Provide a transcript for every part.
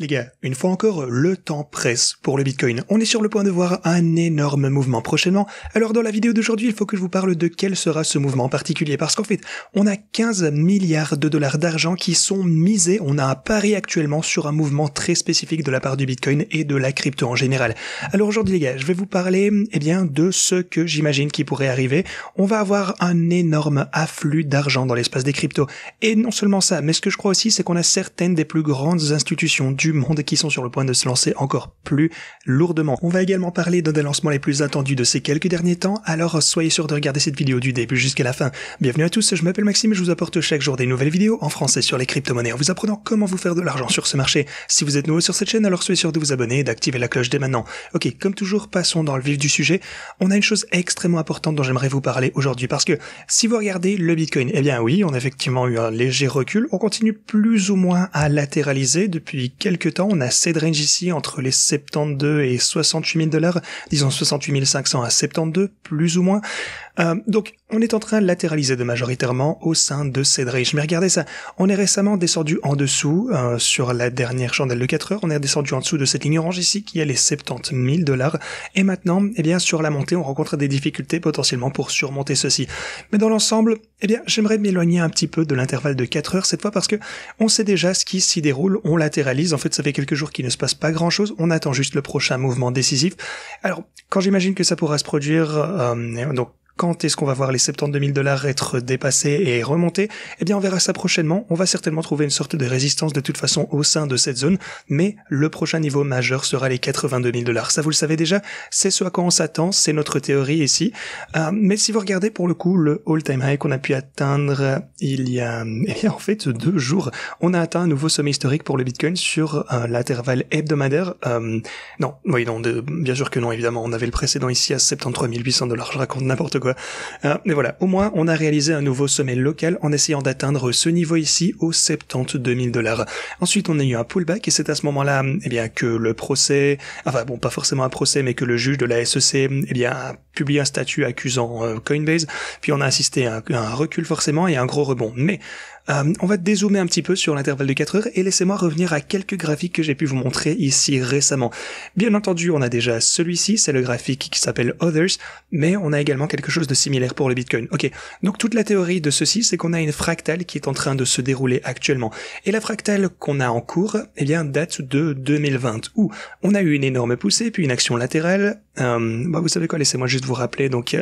Les gars, une fois encore, le temps presse pour le Bitcoin. On est sur le point de voir un énorme mouvement prochainement. Alors dans la vidéo d'aujourd'hui, il faut que je vous parle de quel sera ce mouvement en particulier. Parce qu'en fait, on a 15 milliards de dollars d'argent qui sont misés. On a un pari actuellement sur un mouvement très spécifique de la part du Bitcoin et de la crypto en général. Alors aujourd'hui les gars, je vais vous parler de ce que j'imagine qui pourrait arriver. On va avoir un énorme afflux d'argent dans l'espace des cryptos. Et non seulement ça, mais ce que je crois aussi, c'est qu'on a certaines des plus grandes institutions du monde qui sont sur le point de se lancer encore plus lourdement. On va également parler d'un des lancements les plus attendus de ces quelques derniers temps, alors soyez sûr de regarder cette vidéo du début jusqu'à la fin. Bienvenue à tous, je m'appelle Maxime et je vous apporte chaque jour des nouvelles vidéos en français sur les crypto-monnaies en vous apprenant comment vous faire de l'argent sur ce marché. Si vous êtes nouveau sur cette chaîne, alors soyez sûr de vous abonner et d'activer la cloche dès maintenant. Ok, comme toujours, passons dans le vif du sujet. On a une chose extrêmement importante dont j'aimerais vous parler aujourd'hui parce que si vous regardez le Bitcoin, eh bien oui, on a effectivement eu un léger recul, on continue plus ou moins à latéraliser depuis quelques temps. On a cette range ici entre les 72 et 68 000 dollars, disons 68 500 à 72 plus ou moins. Donc on est en train de latéraliser de majoritairement au sein de cette range. Mais regardez ça, on est récemment descendu en dessous sur la dernière chandelle de 4 heures, on est descendu en dessous de cette ligne orange ici qui est les 70 000 dollars. Et maintenant, eh bien sur la montée, on rencontre des difficultés potentiellement pour surmonter ceci. Mais dans l'ensemble, eh bien j'aimerais m'éloigner un petit peu de l'intervalle de 4 heures cette fois parce que on sait déjà ce qui s'y déroule, on latéralise. En fait, ça fait quelques jours qu'il ne se passe pas grand chose, on attend juste le prochain mouvement décisif. Alors, quand j'imagine que ça pourra se produire, donc quand est-ce qu'on va voir les 72 000 dollars être dépassés et remonter? Eh bien, on verra ça prochainement. On va certainement trouver une sorte de résistance de toute façon au sein de cette zone, mais le prochain niveau majeur sera les 82 000 dollars. Ça, vous le savez déjà, c'est ce à quoi on s'attend, c'est notre théorie ici. Mais si vous regardez pour le coup le all-time high qu'on a pu atteindre il y a, eh bien, en fait, 2 jours, on a atteint un nouveau sommet historique pour le Bitcoin sur l'intervalle hebdomadaire. Bien sûr que non, évidemment. On avait le précédent ici à 73 800 dollars. Je raconte n'importe quoi. Mais voilà, au moins on a réalisé un nouveau sommet local en essayant d'atteindre ce niveau ici aux 72 000 dollars. Ensuite on a eu un pullback et c'est à ce moment-là que le procès, pas forcément un procès mais que le juge de la SEC a publié un statut accusant Coinbase, puis on a assisté à un recul forcément et à un gros rebond. Mais on va dézoomer un petit peu sur l'intervalle de 4 heures et laissez-moi revenir à quelques graphiques que j'ai pu vous montrer ici récemment. Bien entendu, on a déjà celui-ci, c'est le graphique qui s'appelle Others, mais on a également quelque chose de similaire pour le Bitcoin. Ok, donc toute la théorie de ceci, c'est qu'on a une fractale qui est en train de se dérouler actuellement. Et la fractale qu'on a en cours, date de 2020, où on a eu une énorme poussée, puis une action latérale. Vous savez quoi, laissez-moi juste vous rappeler, donc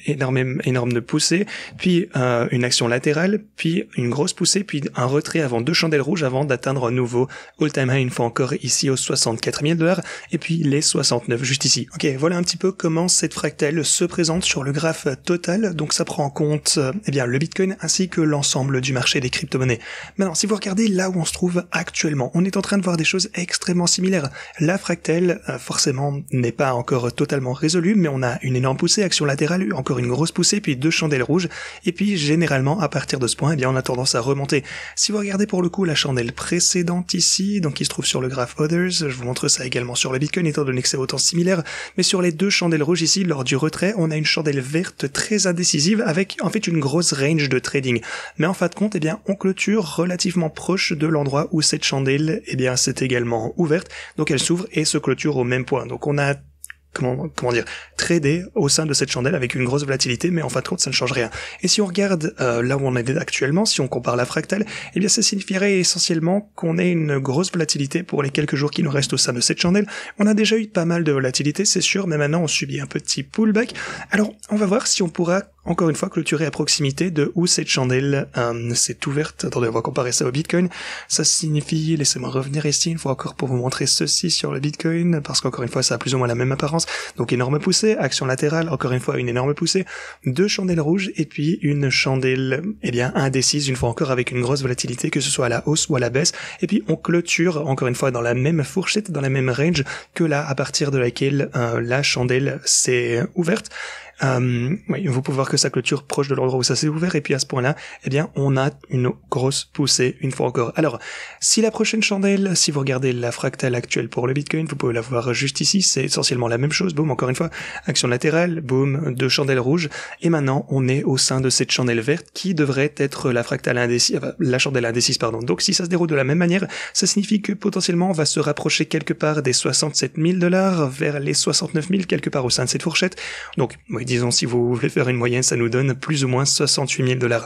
énorme poussée, puis une action latérale, puis une grosse poussée, puis un retrait avant 2 chandelles rouges avant d'atteindre un nouveau all-time high une fois encore ici aux 64 000 dollars, et puis les 69 juste ici. Ok, voilà un petit peu comment cette fractale se présente sur le graphe total, donc ça prend en compte le Bitcoin ainsi que l'ensemble du marché des crypto-monnaies. Maintenant, si vous regardez là où on se trouve actuellement, on est en train de voir des choses extrêmement similaires. La fractale, forcément, n'est pas encore totalement résolue, mais on a une énorme poussée, action latérale, encore une grosse poussée, puis 2 chandelles rouges, et puis généralement, à partir de ce point, on a tendance à remonter. Si vous regardez pour le coup la chandelle précédente ici, donc qui se trouve sur le graphe Others, je vous montre ça également sur le Bitcoin, étant donné que c'est autant similaire, mais sur les 2 chandelles rouges ici, lors du retrait, on a une chandelle verte très indécisive avec en fait une grosse range de trading. Mais en fin de compte, on clôture relativement proche de l'endroit où cette chandelle, s'est également ouverte, donc elle s'ouvre et se clôture au même point. Donc on a trader au sein de cette chandelle avec une grosse volatilité, mais en fin de compte, ça ne change rien. Et si on regarde là où on est actuellement, si on compare la fractale, ça signifierait essentiellement qu'on ait une grosse volatilité pour les quelques jours qui nous restent au sein de cette chandelle. On a déjà eu pas mal de volatilité, c'est sûr, mais maintenant on subit un petit pullback. Alors, on va voir si on pourra encore une fois clôturer à proximité de où cette chandelle s'est ouverte. Attendez, on va comparer ça au Bitcoin. Ça signifie, laissez-moi revenir ici une fois encore pour vous montrer ceci sur le Bitcoin, parce qu'encore une fois, ça a plus ou moins la même apparence. Donc énorme poussée, action latérale, encore une fois une énorme poussée, 2 chandelles rouges et puis une chandelle indécise, une fois encore avec une grosse volatilité, que ce soit à la hausse ou à la baisse. Et puis on clôture encore une fois dans la même fourchette, dans la même range que là à partir de laquelle la chandelle s'est ouverte. Oui, vous pouvez voir que ça clôture proche de l'endroit où ça s'est ouvert, et puis à ce point-là, eh bien, on a une grosse poussée une fois encore. Alors, si la prochaine chandelle, si vous regardez la fractale actuelle pour le Bitcoin, vous pouvez la voir juste ici, c'est essentiellement la même chose, boum, encore une fois, action latérale, boum, 2 chandelles rouges, et maintenant, on est au sein de cette chandelle verte qui devrait être la fractale indécise, la chandelle indécise, pardon. Donc, si ça se déroule de la même manière, ça signifie que potentiellement, on va se rapprocher quelque part des 67 000 $, vers les 69 000, quelque part au sein de cette fourchette. Donc, oui, disons, si vous voulez faire une moyenne, ça nous donne plus ou moins 68 000 $.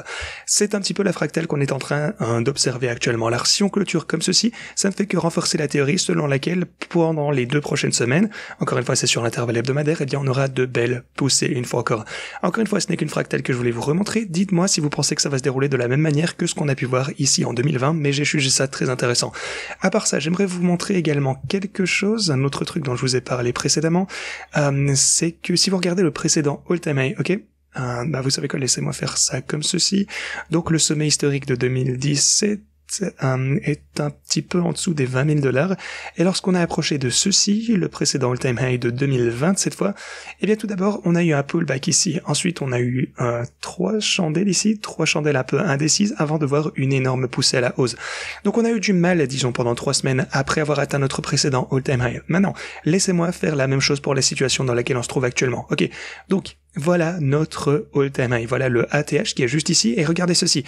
C'est un petit peu la fractale qu'on est en train d'observer actuellement. Alors, si on clôture comme ceci, ça ne fait que renforcer la théorie selon laquelle, pendant les 2 prochaines semaines, encore une fois, c'est sur l'intervalle hebdomadaire, eh bien, on aura de belles poussées une fois encore. Encore une fois, ce n'est qu'une fractale que je voulais vous remontrer. Dites-moi si vous pensez que ça va se dérouler de la même manière que ce qu'on a pu voir ici en 2020, mais j'ai jugé ça très intéressant. À part ça, j'aimerais vous montrer également quelque chose, un autre truc dont je vous ai parlé précédemment, c'est que si vous regardez le précédent all-time high, ok, vous savez quoi, laissez-moi faire ça comme ceci. Donc le sommet historique de 2017 est un petit peu en dessous des 20 000 $. Et lorsqu'on a approché de ceci, le précédent all-time high de 2020 cette fois, eh bien tout d'abord, on a eu un pullback ici. Ensuite, on a eu 3 chandelles ici, 3 chandelles un peu indécises avant de voir une énorme poussée à la hausse. Donc on a eu du mal, disons, pendant 3 semaines après avoir atteint notre précédent all-time high. Maintenant, laissez-moi faire la même chose pour la situation dans laquelle on se trouve actuellement. Ok, donc voilà notre all-time high. Voilà le ATH qui est juste ici. Et regardez ceci.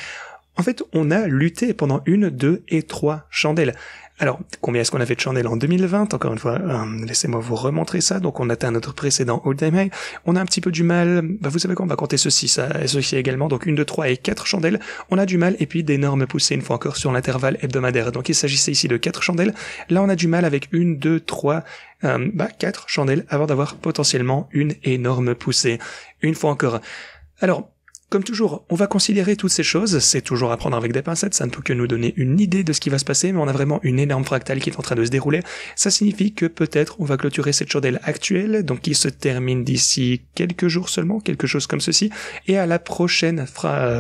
En fait, on a lutté pendant 1, 2 et 3 chandelles. Alors, combien est-ce qu'on a fait de chandelles en 2020? Encore une fois, laissez-moi vous remontrer ça. Donc, on atteint notre précédent all-time high. On a un petit peu du mal. Vous savez quoi, on va compter ceci, ça, ceci également. Donc, 1, 2, 3 et 4 chandelles. On a du mal, et puis d'énormes poussées, une fois encore, sur l'intervalle hebdomadaire. Donc, il s'agissait ici de 4 chandelles. Là, on a du mal avec 1, 2, 3, 4 chandelles avant d'avoir potentiellement une énorme poussée. Une fois encore. Alors, comme toujours, on va considérer toutes ces choses, c'est toujours à prendre avec des pincettes, ça ne peut que nous donner une idée de ce qui va se passer, mais on a vraiment une énorme fractale qui est en train de se dérouler. Ça signifie que peut-être on va clôturer cette chandelle actuelle, donc qui se termine d'ici quelques jours seulement, quelque chose comme ceci, et à la prochaine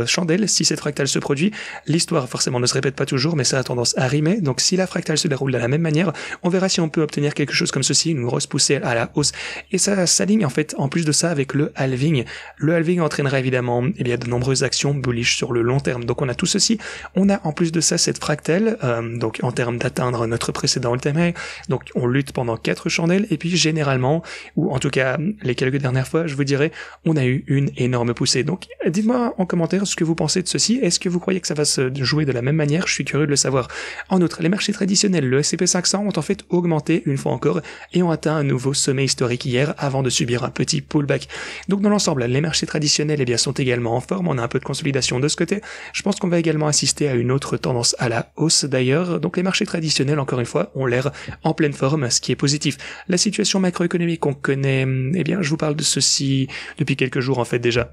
chandelle, si cette fractale se produit, l'histoire forcément ne se répète pas toujours, mais ça a tendance à rimer, donc si la fractale se déroule de la même manière, on verra si on peut obtenir quelque chose comme ceci, une grosse poussée à la hausse, et ça s'aligne en fait, en plus de ça, avec le halving. Le halving entraînera évidemment il y a de nombreuses actions bullish sur le long terme. Donc on a tout ceci. On a en plus de ça cette fractale, donc en termes d'atteindre notre précédent all-time high. Donc on lutte pendant 4 chandelles et puis généralement, ou en tout cas les quelques dernières fois, je vous dirais, on a eu une énorme poussée. Donc dites-moi en commentaire ce que vous pensez de ceci. Est-ce que vous croyez que ça va se jouer de la même manière? Je suis curieux de le savoir. En outre, les marchés traditionnels, le S&P 500 ont en fait augmenté une fois encore et ont atteint un nouveau sommet historique hier avant de subir un petit pullback. Donc dans l'ensemble, les marchés traditionnels sont également en forme. On a un peu de consolidation de ce côté. Je pense qu'on va également assister à une autre tendance à la hausse d'ailleurs. Donc les marchés traditionnels, encore une fois, ont l'air en pleine forme, ce qui est positif. La situation macroéconomique qu'on connaît, je vous parle de ceci depuis quelques jours en fait déjà.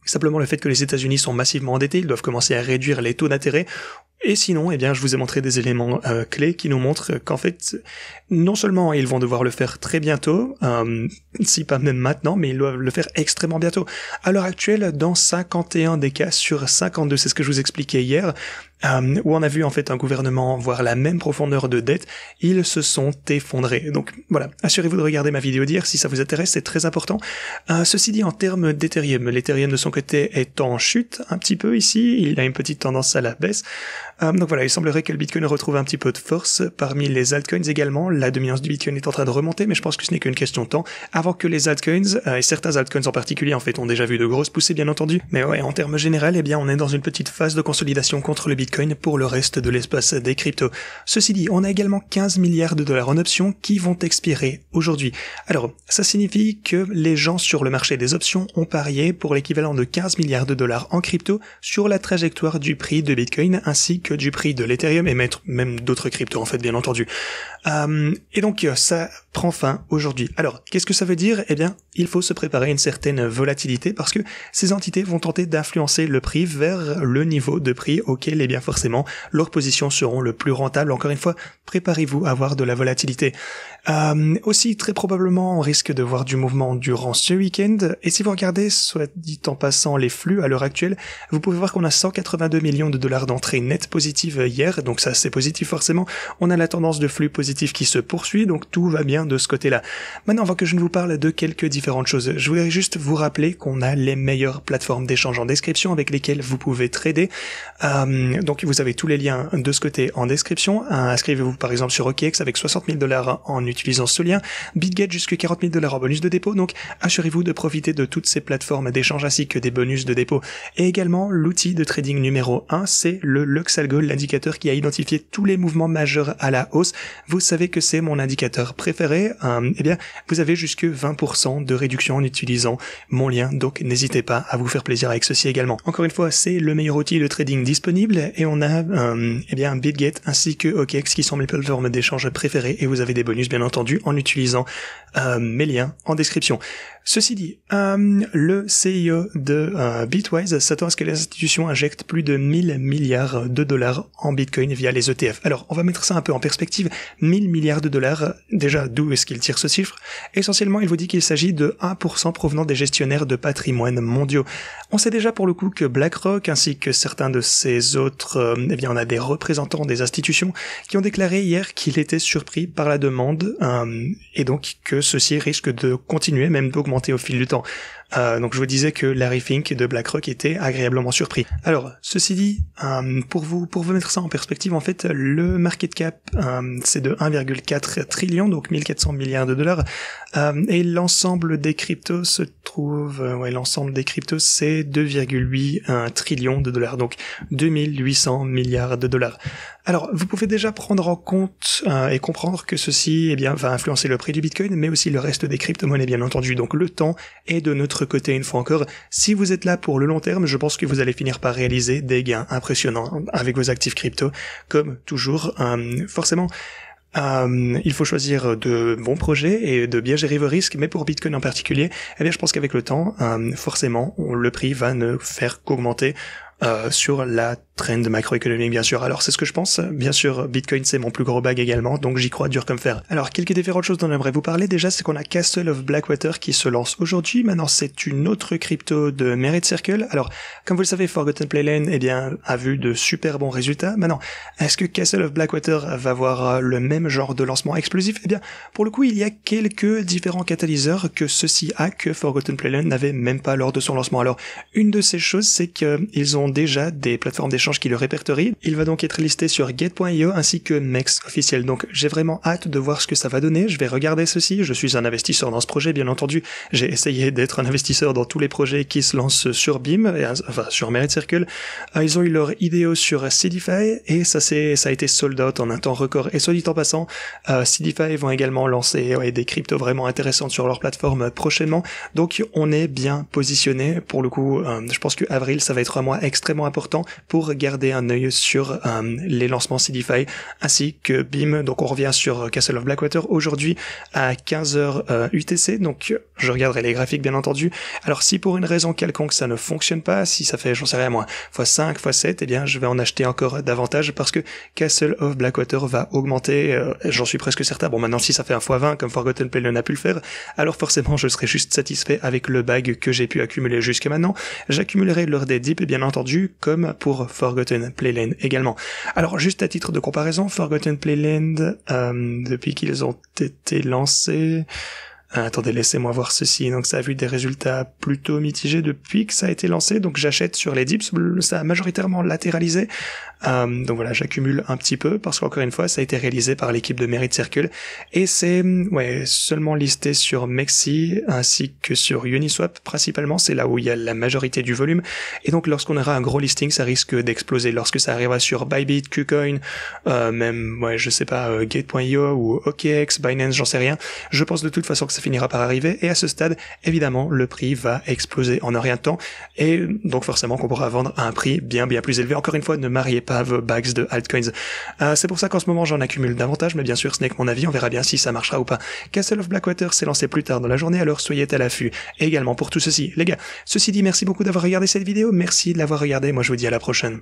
Simplement le fait que les États-Unis sont massivement endettés, ils doivent commencer à réduire les taux d'intérêt. Et sinon, je vous ai montré des éléments clés qui nous montrent qu'en fait, non seulement ils vont devoir le faire très bientôt, si pas même maintenant, mais ils doivent le faire extrêmement bientôt. À l'heure actuelle, dans 51 des cas sur 52, c'est ce que je vous expliquais hier, où on a vu en fait un gouvernement voir la même profondeur de dette, ils se sont effondrés. Donc voilà, assurez-vous de regarder ma vidéo d'hier si ça vous intéresse, c'est très important. Ceci dit, en termes d'Ethereum, l'Ethereum de son côté est en chute un petit peu ici, il a une petite tendance à la baisse. Donc voilà, il semblerait que le Bitcoin retrouve un petit peu de force parmi les altcoins également. La dominance du Bitcoin est en train de remonter, mais je pense que ce n'est qu'une question de temps avant que les altcoins, et certains altcoins en particulier en fait, ont déjà vu de grosses poussées bien entendu. Mais ouais, en termes général, on est dans une petite phase de consolidation contre le Bitcoin pour le reste de l'espace des cryptos. Ceci dit, on a également 15 milliards de dollars en options qui vont expirer aujourd'hui. Alors, ça signifie que les gens sur le marché des options ont parié pour l'équivalent de 15 milliards de dollars en crypto sur la trajectoire du prix de Bitcoin ainsi que du prix de l'Ethereum et même d'autres cryptos en fait bien entendu. Et donc ça prend fin aujourd'hui. Alors qu'est-ce que ça veut dire? Il faut se préparer à une certaine volatilité parce que ces entités vont tenter d'influencer le prix vers le niveau de prix auquel forcément leurs positions seront le plus rentables. Encore une fois, préparez-vous à avoir de la volatilité. Aussi très probablement on risque de voir du mouvement durant ce week-end et si vous regardez, soit dit en passant, les flux à l'heure actuelle, vous pouvez voir qu'on a 182 millions de dollars d'entrées nettes positives hier, donc ça c'est positif forcément. On a la tendance de flux positif qui se poursuit, donc tout va bien bien de ce côté-là. Maintenant, avant que je ne vous parle de quelques différentes choses, je voudrais juste vous rappeler qu'on a les meilleures plateformes d'échange en description avec lesquelles vous pouvez trader. Donc vous avez tous les liens de ce côté en description. Inscrivez-vous par exemple sur OKX avec 60 000 $ en utilisant ce lien. BitGet jusqu'à 40 000 $ en bonus de dépôt. Donc assurez-vous de profiter de toutes ces plateformes d'échange ainsi que des bonus de dépôt. Et également l'outil de trading numéro 1, c'est le Luxalgo, l'indicateur qui a identifié tous les mouvements majeurs à la hausse. Vous savez que c'est mon indicateur préféré. Eh bien, vous avez jusque 20% de réduction en utilisant mon lien. Donc n'hésitez pas à vous faire plaisir avec ceci également. Encore une fois, c'est le meilleur outil de trading disponible et on a eh bien BitGet ainsi que OKX qui sont mes plateformes d'échange préférées et vous avez des bonus bien entendu en utilisant mes liens en description. Ceci dit, le CEO de Bitwise s'attend à ce que les institutions injectent plus de 1000 milliards de dollars en Bitcoin via les ETF. Alors, on va mettre ça un peu en perspective. 1000 milliards de dollars, déjà, d'où est-ce qu'il tire ce chiffre? Essentiellement, il vous dit qu'il s'agit de 1% provenant des gestionnaires de patrimoine mondiaux. On sait déjà pour le coup que BlackRock ainsi que certains de ces autres, eh bien, on a des représentants des institutions qui ont déclaré hier qu'il était surpris par la demande et donc que ceci risque de continuer, même d'augmenter au fil du temps. Donc je vous disais que Larry Fink de BlackRock était agréablement surpris. Alors, ceci dit, pour vous mettre ça en perspective, en fait, le market cap, c'est de 1,4 trillion, donc 1400 milliards de dollars, et l'ensemble des cryptos se trouve, l'ensemble des cryptos, c'est 2,8 trillions de dollars, donc 2800 milliards de dollars. Alors, vous pouvez déjà prendre en compte et comprendre que ceci, eh bien, va influencer le prix du Bitcoin, mais aussi le reste des crypto-monnaies, bien entendu. Donc, le temps est de notre côté une fois encore. Si vous êtes là pour le long terme, je pense que vous allez finir par réaliser des gains impressionnants avec vos actifs crypto, comme toujours. Forcément, il faut choisir de bons projets et de bien gérer vos risques, mais pour Bitcoin en particulier, eh bien, je pense qu'avec le temps, forcément, le prix va ne faire qu'augmenter sur la trend macroéconomique, bien sûr. Alors, c'est ce que je pense. Bien sûr, Bitcoin, c'est mon plus gros bag également, donc j'y crois dur comme fer. Alors, quelques différentes choses dont j'aimerais vous parler. Déjà, c'est qu'on a Castle of Blackwater qui se lance aujourd'hui. Maintenant, c'est une autre crypto de Merit Circle. Alors, comme vous le savez, Forgotten Playland, eh bien, a vu de super bons résultats. Maintenant, est-ce que Castle of Blackwater va avoir le même genre de lancement explosif? Eh bien, pour le coup, il y a quelques différents catalyseurs que ceci a que Forgotten Playland n'avait même pas lors de son lancement. Alors, une de ces choses, c'est qu'ils ont déjà des plateformes d'échange qui le répertorient. Il va donc être listé sur Gate.io ainsi que MEX officiel. Donc j'ai vraiment hâte de voir ce que ça va donner. Je vais regarder ceci. Je suis un investisseur dans ce projet, bien entendu. J'ai essayé d'être un investisseur dans tous les projets qui se lancent sur BIM, enfin sur Merit Circle. Ils ont eu leur IDO sur Seedify et ça a été sold out en un temps record. Et soit dit en passant, Seedify vont également lancer des cryptos vraiment intéressantes sur leur plateforme prochainement. Donc on est bien positionné. Pour le coup, je pense que avril, ça va être un mois extrêmement important pour garder un œil sur les lancements Seedify ainsi que BIM. Donc on revient sur Castle of Blackwater aujourd'hui à 15h UTC. Donc je regarderai les graphiques bien entendu. Alors si pour une raison quelconque ça ne fonctionne pas, si ça fait, j'en sais rien moi, x5, x7, eh bien je vais en acheter encore davantage parce que Castle of Blackwater va augmenter, j'en suis presque certain. Bon, maintenant si ça fait un x20 comme Forgotten Playland a pu le faire, alors forcément je serai juste satisfait avec le bag que j'ai pu accumuler jusqu'à maintenant. J'accumulerai lors des dips bien entendu, comme pour Forgotten Playland également. Alors juste à titre de comparaison, Forgotten Playland, depuis qu'ils ont été lancés, attendez, laissez-moi voir ceci. Donc ça a vu des résultats plutôt mitigés depuis que ça a été lancé. Donc j'achète sur les dips, ça a majoritairement latéralisé. Donc voilà, j'accumule un petit peu parce qu'encore une fois, ça a été réalisé par l'équipe de Merit Circle et c'est seulement listé sur Mexi ainsi que sur Uniswap principalement. C'est là où il y a la majorité du volume. Et donc lorsqu'on aura un gros listing, ça risque d'exploser. Lorsque ça arrivera sur Bybit, KuCoin, même je sais pas, Gate.io ou OKX, Binance, j'en sais rien. Je pense de toute façon que ça finira par arriver et à ce stade, évidemment, le prix va exploser en un rien de temps et donc forcément qu'on pourra vendre à un prix bien plus élevé. Encore une fois, ne mariez pas vos bags de altcoins. C'est pour ça qu'en ce moment j'en accumule davantage, mais bien sûr ce n'est que mon avis, on verra bien si ça marchera ou pas. Castle of Blackwater s'est lancé plus tard dans la journée, alors soyez à l'affût. Et également pour tout ceci, les gars, ceci dit, merci beaucoup d'avoir regardé cette vidéo, merci de l'avoir regardé, moi je vous dis à la prochaine.